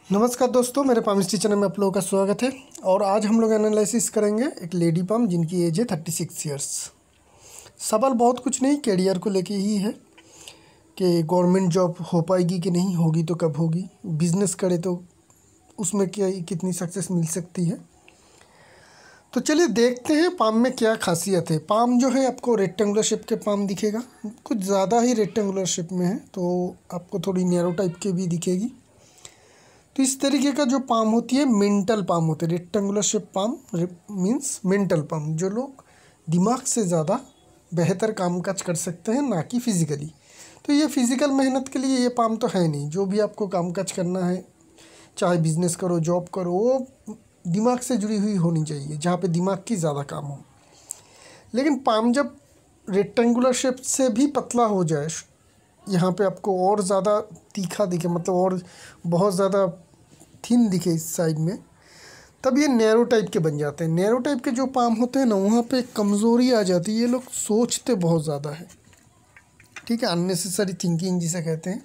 नमस्कार दोस्तों, मेरे पामिस्ट्री चैनल में आप लोगों का स्वागत है। और आज हम लोग एनालिसिस करेंगे एक लेडी पाम जिनकी एज है 36 ईयर्स। सवाल बहुत कुछ नहीं, कैरियर को लेके ही है कि गवर्नमेंट जॉब हो पाएगी कि नहीं, होगी तो कब होगी, बिजनेस करे तो उसमें क्या कितनी सक्सेस मिल सकती है। तो चलिए देखते हैं पाम में क्या खासियत है। पाम जो है आपको रेक्टेंगुलर शेप के पाम दिखेगा, कुछ ज़्यादा ही रेक्टेंगुलर शेप में है, तो आपको थोड़ी नैरो टाइप के भी दिखेगी। तो इस तरीके का जो पाम होती है मेंटल पाम होते हैं। Rectangular shape palm means mental palm, जो लोग दिमाग से ज़्यादा बेहतर काम काज कर सकते हैं, ना कि फिज़िकली। तो ये फिज़िकल मेहनत के लिए ये पाम तो है नहीं। जो भी आपको काम काज करना है, चाहे बिजनेस करो, जॉब करो, वो दिमाग से जुड़ी हुई होनी चाहिए, जहाँ पे दिमाग की ज़्यादा काम हो। लेकिन पाम जब रेक्टेंगुलर शेप से भी पतला हो जाए, यहाँ पे आपको और ज़्यादा तीखा दिखे, मतलब और बहुत ज़्यादा थिन दिखे इस साइड में, तब ये नैरो टाइप के बन जाते हैं। नैरो टाइप के जो पाम होते हैं ना, वहाँ पे कमज़ोरी आ जाती है। ये लोग सोचते बहुत ज़्यादा है, ठीक है, अननेसेसरी थिंकिंग जिसे कहते हैं,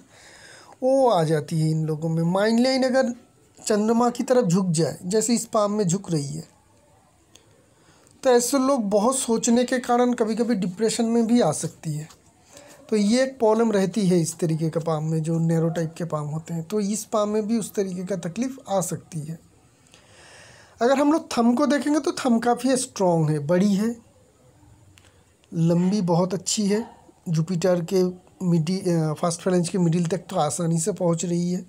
वो आ जाती है इन लोगों में। माइंड लाइन अगर चंद्रमा की तरफ झुक जाए, जैसे इस पाम में झुक रही है, तो ऐसे लोग बहुत सोचने के कारण कभी कभी डिप्रेशन में भी आ सकती है। तो ये एक प्रॉब्लम रहती है इस तरीके का पाम में, जो नैरो टाइप के पाम होते हैं। तो इस पाम में भी उस तरीके का तकलीफ़ आ सकती है। अगर हम लोग थंब को देखेंगे तो थंब काफ़ी स्ट्रॉन्ग है, बड़ी है, लंबी बहुत अच्छी है। जुपिटर के फर्स्ट फ्लैंज के मिडिल तक तो आसानी से पहुंच रही है।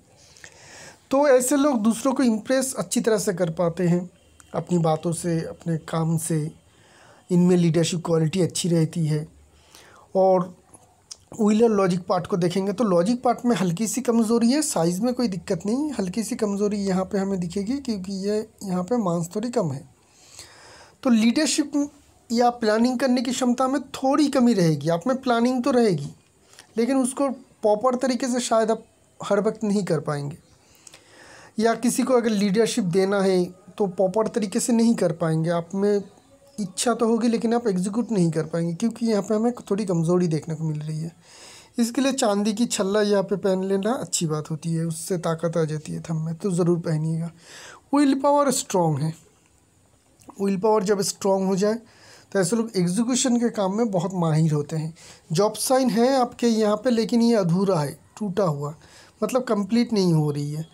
तो ऐसे लोग दूसरों को इम्प्रेस अच्छी तरह से कर पाते हैं अपनी बातों से, अपने काम से। इनमें लीडरशिप क्वालिटी अच्छी रहती है। और व्हीलर लॉजिक पार्ट को देखेंगे तो लॉजिक पार्ट में हल्की सी कमज़ोरी है, साइज़ में कोई दिक्कत नहीं, हल्की सी कमज़ोरी यहाँ पे हमें दिखेगी, क्योंकि ये यहाँ पे मांस थोड़ी कम है। तो लीडरशिप या प्लानिंग करने की क्षमता में थोड़ी कमी रहेगी। आप में प्लानिंग तो रहेगी, लेकिन उसको प्रॉपर तरीके से शायद आप हर वक्त नहीं कर पाएंगे, या किसी को अगर लीडरशिप देना है तो प्रॉपर तरीके से नहीं कर पाएंगे। आप में इच्छा तो होगी, लेकिन आप एग्जीक्यूट नहीं कर पाएंगे, क्योंकि यहाँ पे हमें थोड़ी कमज़ोरी देखने को मिल रही है। इसके लिए चांदी की छल्ला यहाँ पे पहन लेना अच्छी बात होती है, उससे ताकत आ जाती है थंब में, तो ज़रूर पहनिएगा। विल पावर स्ट्रॉन्ग है। विल पावर जब स्ट्रॉन्ग हो जाए तो ऐसे लोग एग्जीक्यूशन के काम में बहुत माहिर होते हैं। जॉब साइन है आपके यहाँ पे, लेकिन ये अधूरा है, टूटा हुआ, मतलब कंप्लीट नहीं हो रही है।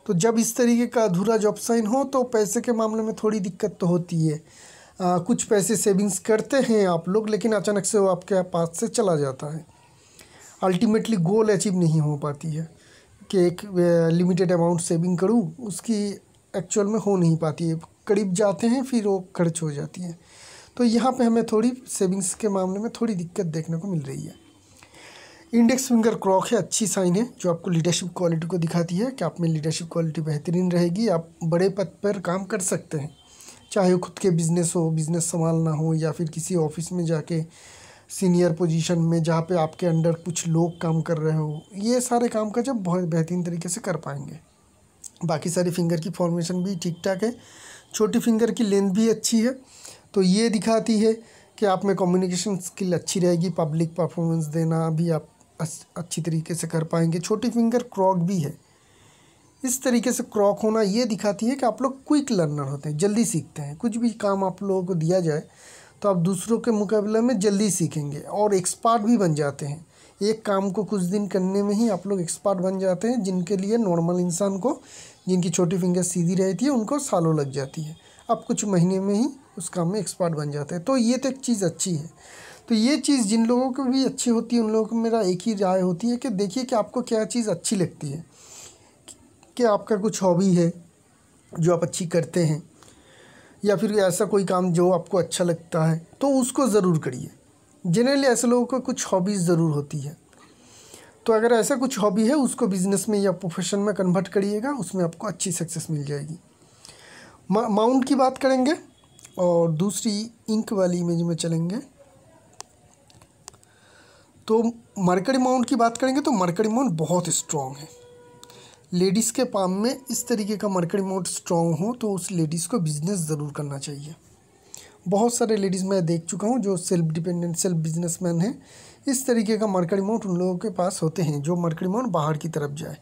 तो जब इस तरीके का अधूरा जॉब साइन हो तो पैसे के मामले में थोड़ी दिक्कत तो होती है। कुछ पैसे सेविंग्स करते हैं आप लोग, लेकिन अचानक से वो आपके पास से चला जाता है। अल्टीमेटली गोल अचीव नहीं हो पाती है कि एक लिमिटेड अमाउंट सेविंग करूँ, उसकी एक्चुअल में हो नहीं पाती है। करीब जाते हैं, फिर वो खर्च हो जाती है। तो यहाँ पे हमें थोड़ी सेविंग्स के मामले में थोड़ी दिक्कत देखने को मिल रही है। इंडेक्स फिंगर क्रॉक है, अच्छी साइन है, जो आपको लीडरशिप क्वालिटी को दिखाती है कि आप में लीडरशिप क्वालिटी बेहतरीन रहेगी। आप बड़े पद पर काम कर सकते हैं, चाहे वो खुद के बिज़नेस हो, बिज़नेस संभालना हो, या फिर किसी ऑफिस में जाके सीनियर पोजीशन में जहाँ पे आपके अंडर कुछ लोग काम कर रहे हो, ये सारे काम का जब बहुत बेहतरीन तरीके से कर पाएंगे। बाकी सारी फिंगर की फॉर्मेशन भी ठीक ठाक है, छोटी फिंगर की लेंथ भी अच्छी है। तो ये दिखाती है कि आप में कम्युनिकेशन स्किल अच्छी रहेगी, पब्लिक परफॉर्मेंस देना भी आप अच्छी तरीके से कर पाएंगे। छोटी फिंगर क्रॉक भी है, इस तरीके से क्रॉक होना ये दिखाती है कि आप लोग क्विक लर्नर होते हैं, जल्दी सीखते हैं। कुछ भी काम आप लोगों को दिया जाए तो आप दूसरों के मुकाबले में जल्दी सीखेंगे और एक्सपर्ट भी बन जाते हैं। एक काम को कुछ दिन करने में ही आप लोग एक्सपर्ट बन जाते हैं, जिनके लिए नॉर्मल इंसान को, जिनकी छोटी फिंगर सीधी रहती है, उनको सालों लग जाती है। आप कुछ महीने में ही उस काम में एक्सपर्ट बन जाते हैं। तो ये तो एक चीज़ अच्छी है। तो ये चीज़ जिन लोगों को भी अच्छी होती है, उन लोगों को मेरा एक ही राय होती है कि देखिए कि आपको क्या चीज़ अच्छी लगती है, कि आपका कुछ हॉबी है जो आप अच्छी करते हैं, या फिर ऐसा कोई काम जो आपको अच्छा लगता है, तो उसको ज़रूर करिए। जनरली ऐसे लोगों को कुछ हॉबीज़ ज़रूर होती है। तो अगर ऐसा कुछ हॉबी है, उसको बिज़नेस में या प्रोफेशन में कन्वर्ट करिएगा, उसमें आपको अच्छी सक्सेस मिल जाएगी। माउंट की बात करेंगे और दूसरी इंक वाली इमेज में चलेंगे तो मरकरी माउंट की बात करेंगे तो मरकरी माउंट बहुत स्ट्रॉन्ग है। लेडीज़ के पाम में इस तरीके का मरकरी माउंट स्ट्रॉन्ग हो तो उस लेडीज़ को बिज़नेस ज़रूर करना चाहिए। बहुत सारे लेडीज़ मैं देख चुका हूँ जो सेल्फ डिपेंडेंट, सेल्फ बिजनेसमैन हैं। इस तरीके का मरकरी माउंट उन लोगों के पास होते हैं जो मरकरी माउंट बाहर की तरफ जाए।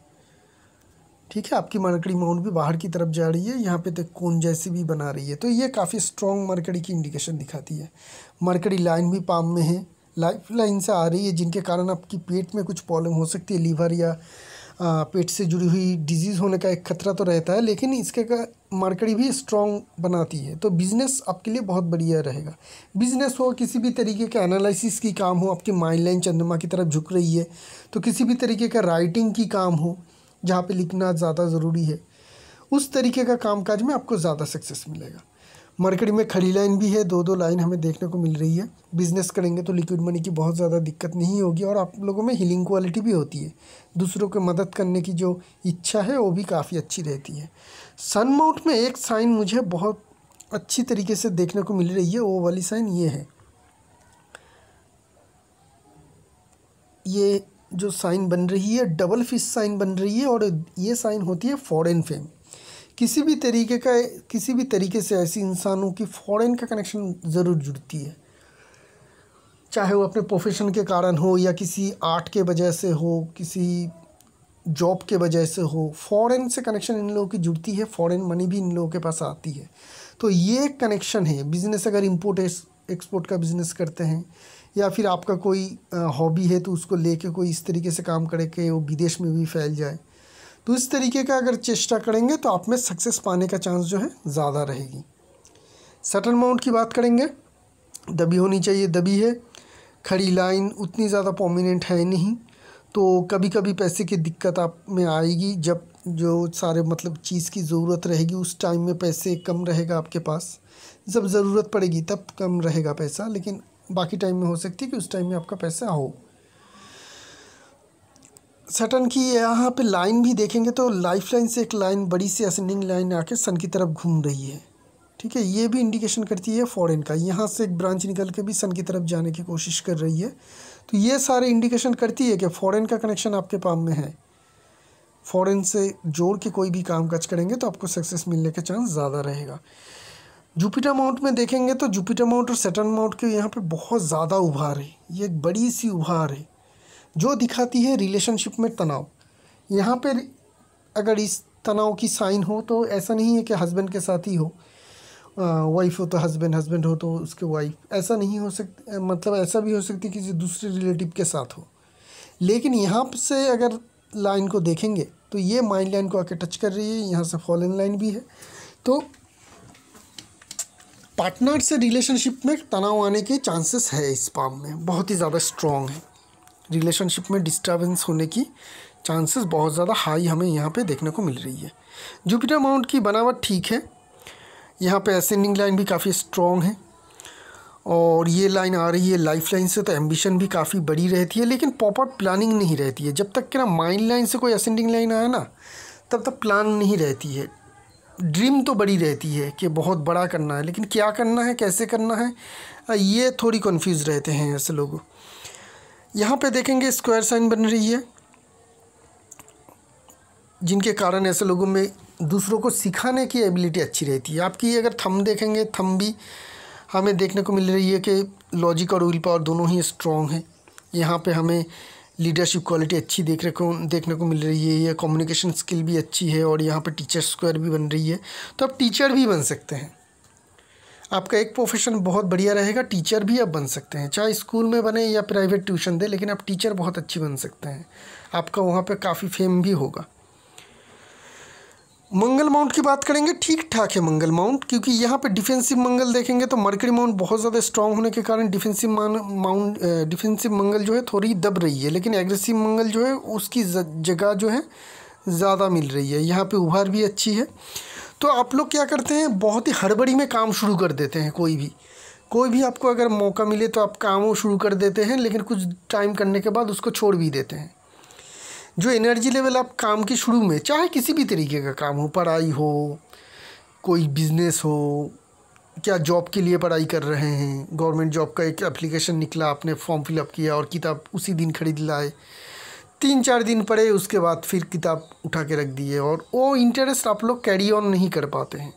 ठीक है, आपकी मरकरी माउंट भी बाहर की तरफ जा रही है, यहाँ पे तक कोन जैसी भी बना रही है, तो ये काफ़ी स्ट्रॉन्ग मरकरी की इंडिकेशन दिखाती है। मरकरी लाइन भी पाम में है, लाइफ लाइन से आ रही है, जिनके कारण आपकी पेट में कुछ प्रॉब्लम हो सकती है, लीवर या पेट से जुड़ी हुई डिजीज़ होने का एक खतरा तो रहता है, लेकिन इसके का मरकरी भी स्ट्रॉन्ग बनाती है। तो बिज़नेस आपके लिए बहुत बढ़िया रहेगा। बिज़नेस हो, किसी भी तरीके के एनालिसिस की काम हो, आपकी माइंड लाइन चंद्रमा की तरफ झुक रही है, तो किसी भी तरीके का राइटिंग की काम हो जहाँ पे लिखना ज़्यादा ज़रूरी है, उस तरीके का कामकाज में आपको ज़्यादा सक्सेस मिलेगा। मरकरी में खड़ी लाइन भी है, दो लाइन हमें देखने को मिल रही है। बिज़नेस करेंगे तो लिक्विड मनी की बहुत ज़्यादा दिक्कत नहीं होगी, और आप लोगों में हीलिंग क्वालिटी भी होती है, दूसरों को मदद करने की जो इच्छा है वो भी काफ़ी अच्छी रहती है। सन माउंट में एक साइन मुझे बहुत अच्छी तरीके से देखने को मिल रही है, वो वाली साइन ये है। ये जो साइन बन रही है डबल फिश साइन बन रही है, और ये साइन होती है फॉरेन फेम। किसी भी तरीके से ऐसी इंसानों की फॉरेन का कनेक्शन ज़रूर जुड़ती है, चाहे वो अपने प्रोफेशन के कारण हो या किसी आर्ट के वजह से हो, किसी जॉब के वजह से हो, फॉरेन से कनेक्शन इन लोगों की जुड़ती है, फॉरेन मनी भी इन लोगों के पास आती है। तो ये कनेक्शन है। बिज़नेस अगर इम्पोर्ट एक्सपोर्ट का बिज़नेस करते हैं, या फिर आपका कोई हॉबी है तो उसको लेके कोई इस तरीके से काम करे कि वो विदेश में भी फैल जाए, तो इस तरीके का अगर चेष्टा करेंगे तो आप में सक्सेस पाने का चांस जो है ज़्यादा रहेगी। सटन माउंट की बात करेंगे, दबी होनी चाहिए, दबी है। खड़ी लाइन उतनी ज़्यादा प्रोमिनेंट है नहीं, तो कभी कभी पैसे की दिक्कत आप में आएगी, जब जो सारे मतलब चीज़ की ज़रूरत रहेगी उस टाइम में पैसे कम रहेगा आपके पास, जब ज़रूरत पड़ेगी तब कम रहेगा पैसा, लेकिन बाकी टाइम में हो सकती है कि उस टाइम में आपका पैसा हो। सटन की यहाँ पे लाइन भी देखेंगे तो लाइफ लाइन से एक लाइन, बड़ी सी असेंडिंग लाइन आके सन की तरफ घूम रही है, ठीक है। ये भी इंडिकेशन करती है फॉरेन का, यहाँ से एक ब्रांच निकल के भी सन की तरफ जाने की कोशिश कर रही है, तो ये सारे इंडिकेशन करती है कि फॉरेन का कनेक्शन आपके पाम में है। फॉरेन से जोड़ के कोई भी काम काज करेंगे तो आपको सक्सेस मिलने का चांस ज़्यादा रहेगा। जुपिटर माउंट में देखेंगे तो जुपिटर माउंट और सैटर्न माउंट के यहाँ पे बहुत ज़्यादा उभार है, ये एक बड़ी सी उभार है जो दिखाती है रिलेशनशिप में तनाव। यहाँ पे अगर इस तनाव की साइन हो तो ऐसा नहीं है कि हस्बैंड के साथ ही हो, वाइफ हो तो हस्बैंड, हस्बैंड हो तो उसके वाइफ, ऐसा नहीं हो सकता, मतलब ऐसा भी हो सकती है किसी दूसरे रिलेटिव के साथ हो। लेकिन यहाँ से अगर लाइन को देखेंगे तो ये माइंड लाइन को आके टच कर रही है, यहाँ से फॉलन लाइन भी है, तो पार्टनर से रिलेशनशिप में तनाव आने के चांसेस है इस पाम में, बहुत ही ज़्यादा स्ट्रॉन्ग है। रिलेशनशिप में डिस्टर्बेंस होने की चांसेस बहुत ज़्यादा हाई हमें यहाँ पे देखने को मिल रही है। जुपिटर माउंट की बनावट ठीक है, यहाँ पे असेंडिंग लाइन भी काफ़ी स्ट्रॉन्ग है, और ये लाइन आ रही है लाइफ लाइन से, तो एम्बिशन भी काफ़ी बड़ी रहती है, लेकिन प्रॉपर प्लानिंग नहीं रहती है। जब तक कि ना माइंड लाइन से कोई असेंडिंग लाइन आए ना, तब तक प्लान नहीं रहती है। ड्रीम तो बड़ी रहती है कि बहुत बड़ा करना है, लेकिन क्या करना है, कैसे करना है, ये थोड़ी कन्फ्यूज़ रहते हैं ऐसे लोग। यहाँ पे देखेंगे स्क्वायर साइन बन रही है, जिनके कारण ऐसे लोगों में दूसरों को सिखाने की एबिलिटी अच्छी रहती है। आपकी अगर थंब देखेंगे, थंब भी हमें देखने को मिल रही है कि लॉजिक और विल पावर दोनों ही स्ट्रॉन्ग हैं। यहाँ पे हमें लीडरशिप क्वालिटी अच्छी देखने को मिल रही है, ये कम्युनिकेशन स्किल भी अच्छी है, और यहाँ पे टीचर स्क्वायर भी बन रही है, तो आप टीचर भी बन सकते हैं। आपका एक प्रोफेशन बहुत बढ़िया रहेगा, टीचर भी आप बन सकते हैं, चाहे स्कूल में बने या प्राइवेट ट्यूशन दे, लेकिन आप टीचर बहुत अच्छी बन सकते हैं, आपका वहाँ पे काफ़ी फेम भी होगा। मंगल माउंट की बात करेंगे, ठीक ठाक है मंगल माउंट, क्योंकि यहाँ पे डिफेंसिव मंगल देखेंगे तो मरकरी माउंट बहुत ज़्यादा स्ट्रॉन्ग होने के कारण डिफेंसिव मंगल जो है थोड़ी दब रही है, लेकिन एग्रेसिव मंगल जो है उसकी जगह जो है ज़्यादा मिल रही है। यहाँ पे उभार भी अच्छी है। तो आप लोग क्या करते हैं, बहुत ही हड़बड़ी में काम शुरू कर देते हैं। कोई भी आपको अगर मौका मिले तो आप काम शुरू कर देते हैं, लेकिन कुछ टाइम करने के बाद उसको छोड़ भी देते हैं। जो एनर्जी लेवल आप काम के शुरू में, चाहे किसी भी तरीके का काम हो, पढ़ाई हो, कोई बिजनेस हो, क्या जॉब के लिए पढ़ाई कर रहे हैं, गवर्नमेंट जॉब का एक एप्लीकेशन निकला, आपने फॉर्म फिलअप किया और किताब उसी दिन खरीद लाए, 3-4 दिन पढ़े, उसके बाद फिर किताब उठा के रख दिए, और वो इंटरेस्ट आप लोग कैरी ऑन नहीं कर पाते हैं।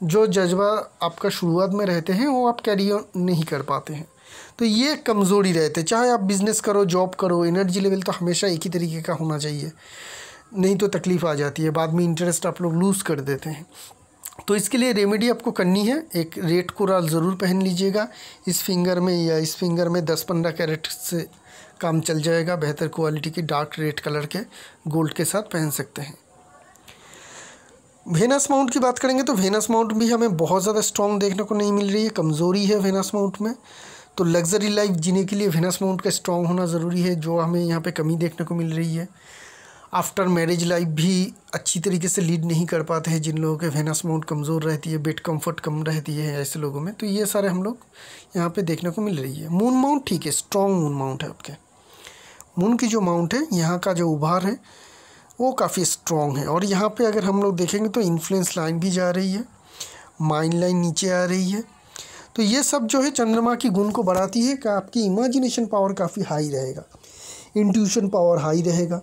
जो जज्बा आपका शुरुआत में रहते हैं वो आप कैरी ऑन नहीं कर पाते हैं, तो ये कमज़ोरी रहते। चाहे आप बिज़नेस करो, जॉब करो, एनर्जी लेवल तो हमेशा एक ही तरीके का होना चाहिए। नहीं तो तकलीफ़ आ जाती है, बाद में इंटरेस्ट आप लोग लूज़ कर देते हैं। तो इसके लिए रेमेडी आपको करनी है, एक रेड कोराल ज़रूर पहन लीजिएगा इस फिंगर में, या इस फिंगर में 10-15 कैरेट से काम चल जाएगा। बेहतर क्वालिटी की डार्क रेड कलर के गोल्ड के साथ पहन सकते हैं। वेनस माउंट की बात करेंगे तो वेनस माउंट भी हमें बहुत ज़्यादा स्ट्रॉन्ग देखने को नहीं मिल रही है, कमज़ोरी है वेनस माउंट में। तो लग्जरी लाइफ जीने के लिए वेनस माउंट का स्ट्रॉन्ग होना ज़रूरी है, जो हमें यहाँ पे कमी देखने को मिल रही है। आफ्टर मैरिज लाइफ भी अच्छी तरीके से लीड नहीं कर पाते हैं जिन लोगों के वेनस माउंट कमज़ोर रहती है, बेड कंफर्ट कम रहती है ऐसे लोगों में, तो ये सारे हम लोग यहाँ पे देखने को मिल रही है। मून माउंट ठीक है, स्ट्रॉन्ग मून माउंट है आपके। मून की जो माउंट है, यहाँ का जो उभार है वो काफ़ी स्ट्रॉन्ग है। और यहाँ पे अगर हम लोग देखेंगे तो इन्फ्लुएंस लाइन भी जा रही है, माइंड लाइन नीचे आ रही है। तो ये सब जो है चंद्रमा की गुण को बढ़ाती है कि आपकी इमेजिनेशन पावर काफ़ी हाई रहेगा, इंट्यूशन पावर हाई रहेगा।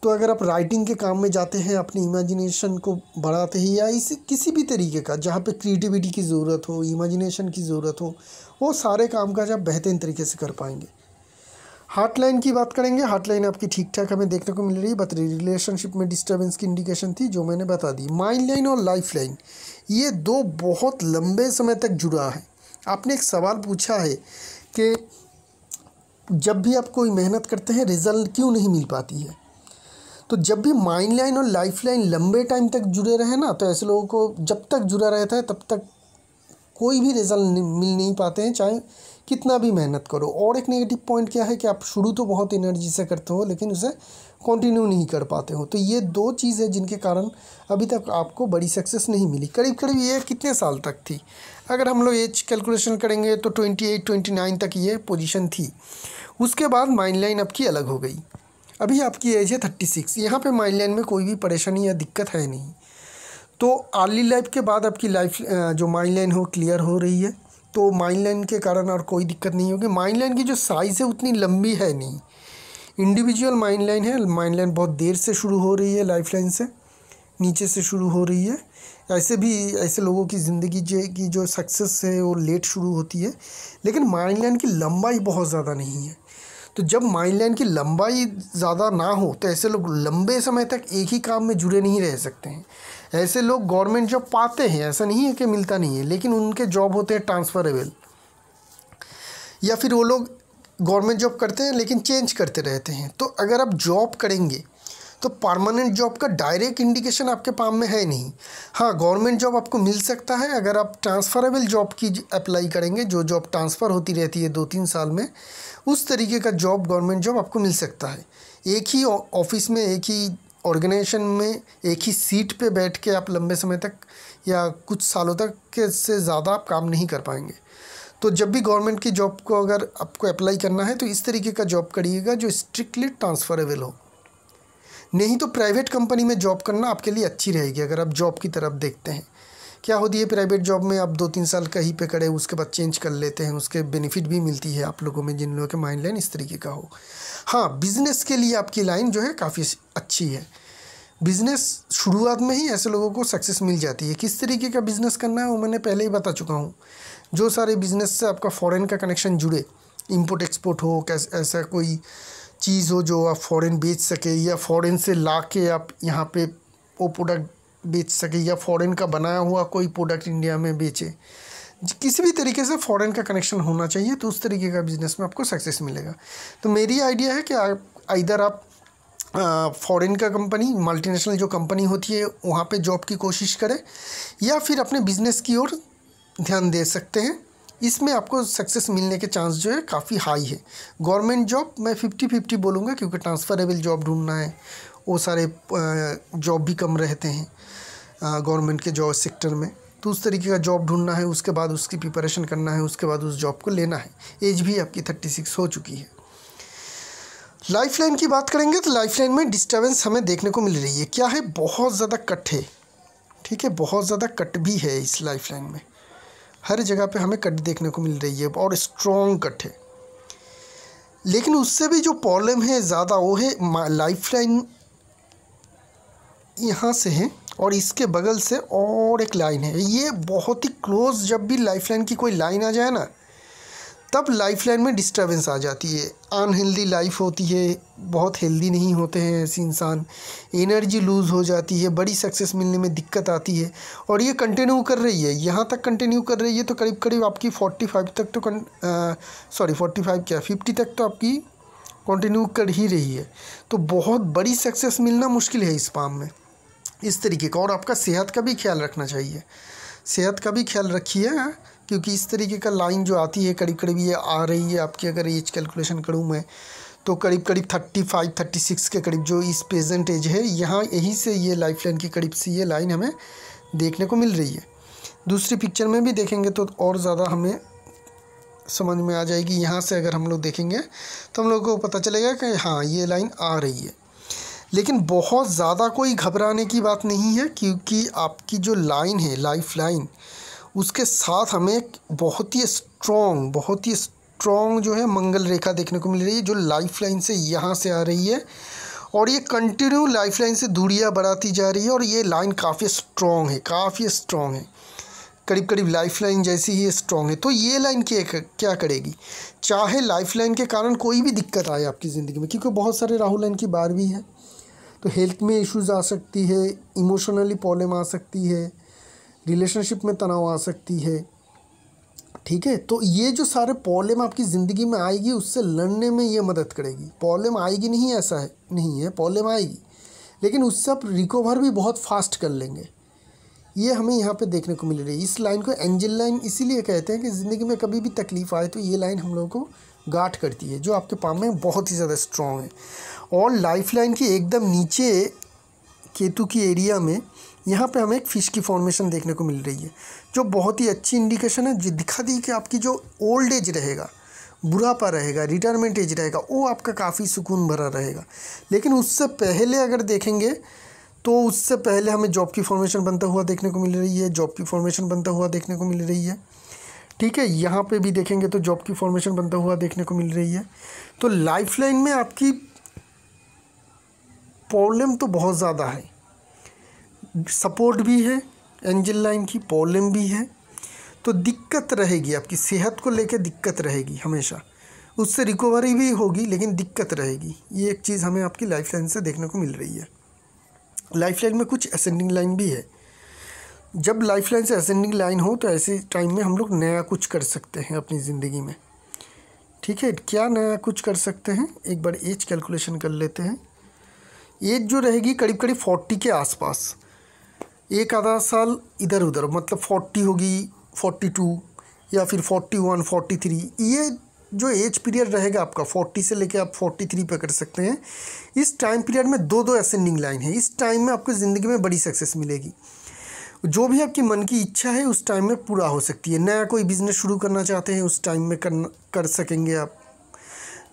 तो अगर आप राइटिंग के काम में जाते हैं, अपनी इमेजिनेशन को बढ़ाते हैं, या इस किसी भी तरीके का जहाँ पे क्रिएटिविटी की ज़रूरत हो, इमेजिनेशन की ज़रूरत हो, वो सारे काम का जब बेहतरीन तरीके से कर पाएंगे। हार्ट लाइन की बात करेंगे, हार्ट लाइन आपकी ठीक ठाक हमें देखने को मिल रही है, बट रिलेशनशिप में डिस्टर्बेंस की इंडिकेशन थी जो मैंने बता दी। माइंड लाइन और लाइफ लाइन, ये दो बहुत लंबे समय तक जुड़ा है। आपने एक सवाल पूछा है कि जब भी आप कोई मेहनत करते हैं रिजल्ट क्यों नहीं मिल पाती है। तो जब भी माइंड लाइन और लाइफ लाइन लंबे टाइम तक जुड़े रहे ना, तो ऐसे लोगों को जब तक जुड़ा रहता है तब तक कोई भी रिजल्ट मिल नहीं पाते हैं, चाहे कितना भी मेहनत करो। और एक नेगेटिव पॉइंट क्या है कि आप शुरू तो बहुत एनर्जी से करते हो लेकिन उसे कंटिन्यू नहीं कर पाते हो। तो ये दो चीज़ है जिनके कारण अभी तक आपको बड़ी सक्सेस नहीं मिली। करीब करीब ये कितने साल तक थी, अगर हम लोग एज कैलकुलेशन करेंगे तो 28-29 तक ये पोजीशन थी। उसके बाद माइंड लाइन आपकी अलग हो गई। अभी आपकी एज है 36, यहाँ पे माइंड लाइन में कोई भी परेशानी या दिक्कत है नहीं। तो अर्ली लाइफ के बाद आपकी लाइफ जो माइंड लाइन हो क्लियर हो रही है, तो माइंड लाइन के कारण और कोई दिक्कत नहीं होगी। माइंड लाइन की जो साइज़ है उतनी लंबी है नहीं, इंडिविजुअल माइंड लाइन है। माइंड लाइन बहुत देर से शुरू हो रही है, लाइफ लाइन से नीचे से शुरू हो रही है। ऐसे भी ऐसे लोगों की ज़िंदगी की जो सक्सेस है वो लेट शुरू होती है, लेकिन माइंड लाइन की लंबाई बहुत ज़्यादा नहीं है। तो जब माइंड लाइन की लंबाई ज़्यादा ना हो तो ऐसे लोग लंबे समय तक एक ही काम में जुड़े नहीं रह सकते हैं। ऐसे लोग गवर्नमेंट जॉब पाते हैं, ऐसा नहीं है कि मिलता नहीं है, लेकिन उनके जॉब होते हैं ट्रांसफरेबल, या फिर वो लोग गवर्नमेंट जॉब करते हैं लेकिन चेंज करते रहते हैं। तो अगर आप जॉब करेंगे तो परमानेंट जॉब का डायरेक्ट इंडिकेशन आपके पाम में है नहीं। हाँ, गवर्नमेंट जॉब आपको मिल सकता है अगर आप ट्रांसफरेबल जॉब की अप्लाई करेंगे, जो जॉब ट्रांसफ़र होती रहती है 2-3 साल में, उस तरीके का जॉब गवर्नमेंट जॉब आपको मिल सकता है। एक ही ऑफिस में, एक ही ऑर्गेनाइजेशन में, एक ही सीट पे बैठ के आप लंबे समय तक या कुछ सालों तक के से ज़्यादा आप काम नहीं कर पाएंगे। तो जब भी गवर्नमेंट की जॉब को अगर आपको अप्लाई करना है तो इस तरीके का जॉब करिएगा जो स्ट्रिक्टली ट्रांसफरेबल हो। नहीं तो प्राइवेट कंपनी में जॉब करना आपके लिए अच्छी रहेगी। अगर आप जॉब की तरफ देखते हैं, क्या होती है प्राइवेट जॉब में, आप 2-3 साल कहीं पे करे, उसके बाद चेंज कर लेते हैं, उसके बेनिफिट भी मिलती है आप लोगों में जिन लोगों के माइंड लाइन इस तरीके का हो। हाँ, बिज़नेस के लिए आपकी लाइन जो है काफ़ी अच्छी है। बिज़नेस शुरुआत में ही ऐसे लोगों को सक्सेस मिल जाती है। किस तरीके का बिज़नेस करना है वो मैंने पहले ही बता चुका हूँ। जो सारे बिज़नेस से आपका फ़ॉरेन का कनेक्शन जुड़े, इंपोर्ट एक्सपोर्ट हो, ऐसा कोई चीज़ हो जो आप फ़ॉरेन बेच सके, या फ़ॉरेन से ला के आप यहाँ पे वो प्रोडक्ट बेच सके, या फ़ॉरेन का बनाया हुआ कोई प्रोडक्ट इंडिया में बेचे, किसी भी तरीके से फ़ॉरेन का कनेक्शन होना चाहिए। तो उस तरीके का बिज़नेस में आपको सक्सेस मिलेगा। तो मेरी आइडिया है कि इधर आप फ़ॉरेन का कंपनी, मल्टीनेशनल जो कंपनी होती है वहाँ पे जॉब की कोशिश करें, या फिर अपने बिज़नेस की ओर ध्यान दे सकते हैं। इसमें आपको सक्सेस मिलने के चांस जो है काफ़ी हाई है। गवर्नमेंट जॉब मैं 50-50 बोलूँगा, क्योंकि ट्रांसफरेबल जॉब ढूंढना है, वो सारे जॉब भी कम रहते हैं गवर्नमेंट के जॉब सेक्टर में। तो उस तरीके का जॉब ढूंढना है, उसके बाद उसकी प्रिपरेशन करना है, उसके बाद उस जॉब को लेना है। एज भी आपकी 36 हो चुकी है। लाइफ लाइन की बात करेंगे तो लाइफ लाइन में डिस्टर्बेंस हमें देखने को मिल रही है। क्या है, बहुत ज़्यादा कट है, ठीक है, बहुत ज़्यादा कट भी है इस लाइफ लाइन में। हर जगह पे हमें कट देखने को मिल रही है और स्ट्रॉन्ग कट है। लेकिन उससे भी जो प्रॉब्लम है ज़्यादा वो है लाइफ लाइन यहाँ से है और इसके बगल से और एक लाइन है। ये बहुत ही क्लोज, जब भी लाइफ लाइन की कोई लाइन आ जाए ना तब लाइफ लाइन में डिस्टर्बेंस आ जाती है, अनहेल्दी लाइफ होती है, बहुत हेल्दी नहीं होते हैं ऐसे इंसान, एनर्जी लूज़ हो जाती है, बड़ी सक्सेस मिलने में दिक्कत आती है। और ये कंटिन्यू कर रही है, यहाँ तक कंटिन्यू कर रही है तो करीब करीब आपकी 45 तक तो 45 क्या 50 तक तो आपकी कंटिन्यू कर ही रही है। तो बहुत बड़ी सक्सेस मिलना मुश्किल है इस पाम में, इस तरीके का। और आपका सेहत का भी ख्याल रखना चाहिए, सेहत का भी ख्याल रखिए, क्योंकि इस तरीके का लाइन जो आती है करीब करीब ये आ रही है आपकी, अगर एज कैलकुलेशन करूँ मैं तो करीब करीब 35-36 के करीब जो इस प्रेजेंट एज है, यहाँ यहीं से ये लाइफ लाइन की करीब से ये लाइन हमें देखने को मिल रही है। दूसरी पिक्चर में भी देखेंगे तो और ज़्यादा हमें समझ में आ जाएगी। यहाँ से अगर हम लोग देखेंगे तो हम लोग को पता चलेगा कि हाँ ये लाइन आ रही है। लेकिन बहुत ज़्यादा कोई घबराने की बात नहीं है, क्योंकि आपकी जो लाइन है लाइफ लाइन, उसके साथ हमें बहुत ही स्ट्रॉन्ग जो है मंगल रेखा देखने को मिल रही है, जो लाइफ लाइन से यहाँ से आ रही है और ये कंटिन्यू लाइफ लाइन से दूरियाँ बढ़ाती जा रही है। और ये लाइन काफ़ी स्ट्रॉन्ग है, करीब करीब लाइफ लाइन जैसी ही स्ट्रॉन्ग है। तो ये लाइन क्या करेगी, चाहे लाइफ लाइन के कारण कोई भी दिक्कत आए आपकी ज़िंदगी में, क्योंकि बहुत सारे राहु लाइन की बार भी है, तो हेल्थ में इश्यूज़ आ सकती है, इमोशनली प्रॉब्लम आ सकती है, रिलेशनशिप में तनाव आ सकती है, ठीक है। तो ये जो सारे प्रॉब्लम आपकी ज़िंदगी में आएगी, उससे लड़ने में ये मदद करेगी। प्रॉब्लम आएगी नहीं ऐसा है नहीं है, प्रॉब्लम आएगी, लेकिन उससे आप रिकवर भी बहुत फास्ट कर लेंगे। ये हमें यहाँ पे देखने को मिल रही है। इस लाइन को एंजल लाइन इसीलिए कहते हैं कि ज़िंदगी में कभी भी तकलीफ़ आए तो ये लाइन हम लोगों को गार्ड करती है, जो आपके पाम में बहुत ही ज़्यादा स्ट्रॉन्ग है। और लाइफ लाइन की एकदम नीचे केतु की एरिया में यहाँ पे हमें एक फ़िश की फॉर्मेशन देखने को मिल रही है, जो बहुत ही अच्छी इंडिकेशन है, जो दिखा दी कि आपकी जो ओल्ड एज रहेगा, बुढ़ापा रहेगा, रिटायरमेंट एज रहेगा, वो आपका काफ़ी सुकून भरा रहेगा। लेकिन उससे पहले अगर देखेंगे तो उससे पहले हमें जॉब की फॉर्मेशन बनता हुआ देखने को मिल रही है, ठीक है। यहाँ पे भी देखेंगे तो जॉब की फॉर्मेशन बनता हुआ देखने को मिल रही है। तो लाइफ लाइन में आपकी प्रॉब्लम तो बहुत ज़्यादा है, सपोर्ट भी है, एंजल लाइन की प्रॉब्लम भी है, तो दिक्कत रहेगी, आपकी सेहत को लेकर दिक्कत रहेगी हमेशा, उससे रिकवरी भी होगी लेकिन दिक्कत रहेगी। ये एक चीज़ हमें आपकी लाइफ लाइन से देखने को मिल रही है। लाइफ लाइन में कुछ असेंडिंग लाइन भी है। जब लाइफ लाइन से असेंडिंग लाइन हो तो ऐसे टाइम में हम लोग नया कुछ कर सकते हैं अपनी ज़िंदगी में, ठीक है। क्या नया कुछ कर सकते हैं, एक बार एज कैलकुलेशन कर लेते हैं। एज जो रहेगी करीब करीब 40 के आसपास, एक आधा साल इधर उधर, मतलब 40 होगी, 42 या फिर 41, 43, ये जो एज पीरियड रहेगा आपका 40 से लेके आप 43 पे कर सकते हैं। इस टाइम पीरियड में दो असेंडिंग लाइन है। इस टाइम में आपको ज़िंदगी में बड़ी सक्सेस मिलेगी, जो भी आपकी मन की इच्छा है उस टाइम में पूरा हो सकती है। नया कोई बिज़नेस शुरू करना चाहते हैं उस टाइम में कर सकेंगे आप।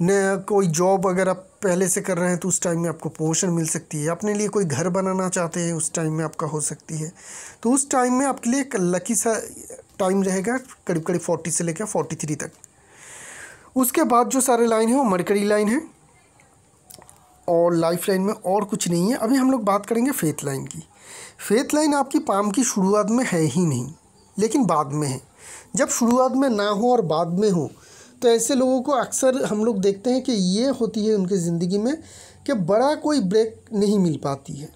नया कोई जॉब अगर आप पहले से कर रहे हैं तो उस टाइम में आपको प्रमोशन मिल सकती है। अपने लिए कोई घर बनाना चाहते हैं उस टाइम में आपका हो सकती है। तो उस टाइम में आपके लिए एक लकी सा टाइम रहेगा, करीब करीब 40 से लेकर 43 तक। उसके बाद जो सारे लाइन है वो मरकरी लाइन है, और लाइफ लाइन में और कुछ नहीं है। अभी हम लोग बात करेंगे फेथ लाइन की। फेथ लाइन आपकी पाम की शुरुआत में है ही नहीं, लेकिन बाद में है। जब शुरुआत में ना हो और बाद में हो तो ऐसे लोगों को अक्सर हम लोग देखते हैं कि ये होती है उनकी ज़िंदगी में कि बड़ा कोई ब्रेक नहीं मिल पाती है।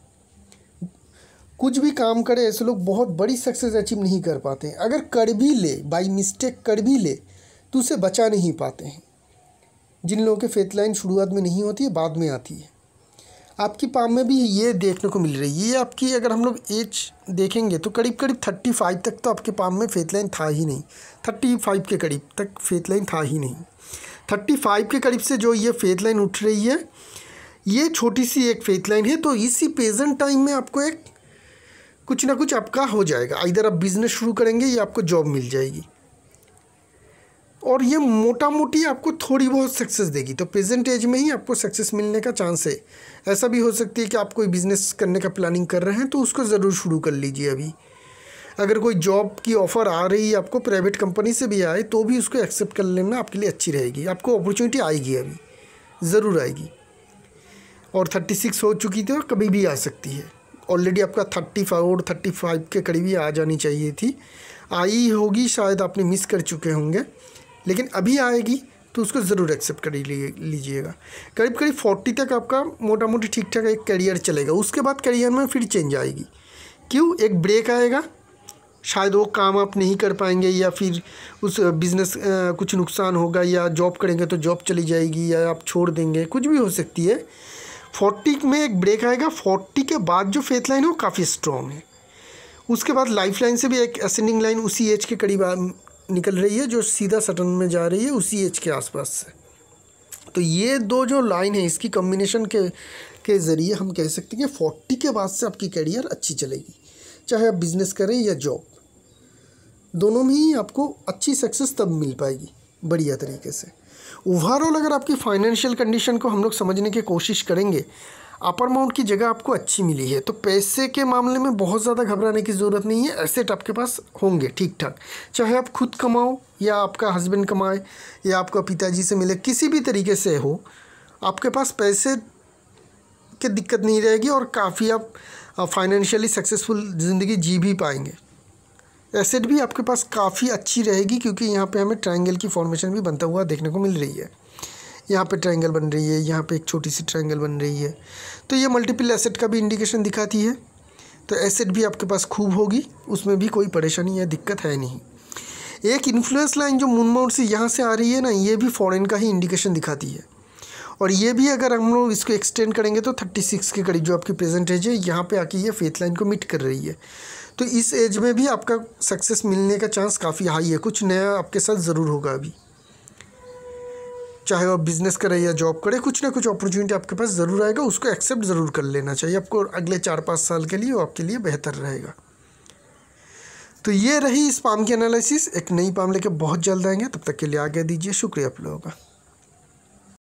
कुछ भी काम करे ऐसे लोग बहुत बड़ी सक्सेस अचीव नहीं कर पाते हैं। अगर कर भी ले, बाई मिस्टेक कर भी ले, तो उसे बचा नहीं पाते हैं। जिन लोगों के फेथ लाइन शुरुआत में नहीं होती है, बाद में आती है। आपकी पाम में भी ये देखने को मिल रही है। ये आपकी अगर हम लोग एज देखेंगे तो करीब करीब 35 तक तो आपके पाम में फेथ लाइन था ही नहीं। 35 के करीब तक फेथ लाइन था ही नहीं। 35 के करीब से जो ये फेथ लाइन उठ रही है, ये छोटी सी एक फेथ लाइन है। तो इसी प्रेजेंट टाइम में आपको एक कुछ ना कुछ आपका हो जाएगा। इधर आप बिज़नेस शुरू करेंगे या आपको जॉब मिल जाएगी, और ये मोटा मोटी आपको थोड़ी बहुत सक्सेस देगी। तो प्रेजेंट एज में ही आपको सक्सेस मिलने का चांस है। ऐसा भी हो सकती है कि आप कोई बिज़नेस करने का प्लानिंग कर रहे हैं तो उसको ज़रूर शुरू कर लीजिए अभी। अगर कोई जॉब की ऑफ़र आ रही है आपको, प्राइवेट कंपनी से भी आए, तो भी उसको एक्सेप्ट कर लेना आपके लिए अच्छी रहेगी। आपको अपॉर्चुनिटी आएगी, अभी ज़रूर आएगी। और 36 हो चुकी थी और कभी भी आ सकती है। ऑलरेडी आपका 35 के करीब ही आ जानी चाहिए थी, आई होगी, शायद आपने मिस कर चुके होंगे। लेकिन अभी आएगी तो उसको ज़रूर एक्सेप्ट कर लीजिएगा। करीब करीब 40 तक आपका मोटा मोटी ठीक ठाक एक करियर चलेगा। उसके बाद करियर में फिर चेंज आएगी। क्यों? एक ब्रेक आएगा, शायद वो काम आप नहीं कर पाएंगे, या फिर उस बिज़नेस कुछ नुकसान होगा, या जॉब करेंगे तो जॉब चली जाएगी, या आप छोड़ देंगे, कुछ भी हो सकती है। 40 में एक ब्रेक आएगा। 40 के बाद जो फेथ लाइन है वो काफ़ी स्ट्रॉन्ग है। उसके बाद लाइफ लाइन से भी एक असेंडिंग लाइन उसी एज के करीब निकल रही है, जो सीधा सटन में जा रही है उसी एज के आसपास से। तो ये दो जो लाइन है, इसकी कॉम्बिनेशन के ज़रिए हम कह सकते हैं कि 40 के बाद से आपकी करियर अच्छी चलेगी, चाहे आप बिज़नेस करें या जॉब, दोनों में ही आपको अच्छी सक्सेस तब मिल पाएगी बढ़िया तरीके से। ओवरऑल अगर आपकी फाइनेंशियल कंडीशन को हम लोग समझने की कोशिश करेंगे, अपर माउंट की जगह आपको अच्छी मिली है, तो पैसे के मामले में बहुत ज़्यादा घबराने की ज़रूरत नहीं है। एसेट आपके पास होंगे ठीक ठाक, चाहे आप खुद कमाओ या आपका हस्बैंड कमाए या आपका पिताजी से मिले, किसी भी तरीके से हो, आपके पास पैसे की दिक्कत नहीं रहेगी और काफ़ी आप फाइनेंशियली सक्सेसफुल ज़िंदगी जी भी पाएंगे। एसेट भी आपके पास काफ़ी अच्छी रहेगी, क्योंकि यहाँ पे हमें ट्रायंगल की फॉर्मेशन भी बनता हुआ देखने को मिल रही है। यहाँ पे ट्रायंगल बन रही है, यहाँ पे एक छोटी सी ट्रायंगल बन रही है, तो ये मल्टीपल एसेट का भी इंडिकेशन दिखाती है। तो एसेट भी आपके पास खूब होगी, उसमें भी कोई परेशानी या दिक्कत है नहीं। एक इन्फ्लुएंस लाइन जो मून माउंट से यहाँ से आ रही है ना, ये भी फॉरेन का ही इंडिकेशन दिखाती है। और ये भी अगर हम लोग इसको एक्सटेंड करेंगे तो 36 के करीब जो आपकी प्रेजेंट एज है, यहाँ पे आके ये फेथ लाइन को मीट कर रही है। तो इस एज में भी आपका सक्सेस मिलने का चांस काफ़ी हाई है। कुछ नया आपके साथ ज़रूर होगा अभी, चाहे आप बिज़नेस करें या जॉब करें, कुछ ना कुछ अपॉर्चुनिटी आपके पास ज़रूर आएगा। उसको एक्सेप्ट ज़रूर कर लेना चाहिए आपको अगले 4-5 साल के लिए, वो आपके लिए बेहतर रहेगा। तो ये रही इस पाम की एनालिसिस। एक नई पाम लेके बहुत जल्द आएंगे, तब तक के लिए आगे दीजिए। शुक्रिया आप लोगों का।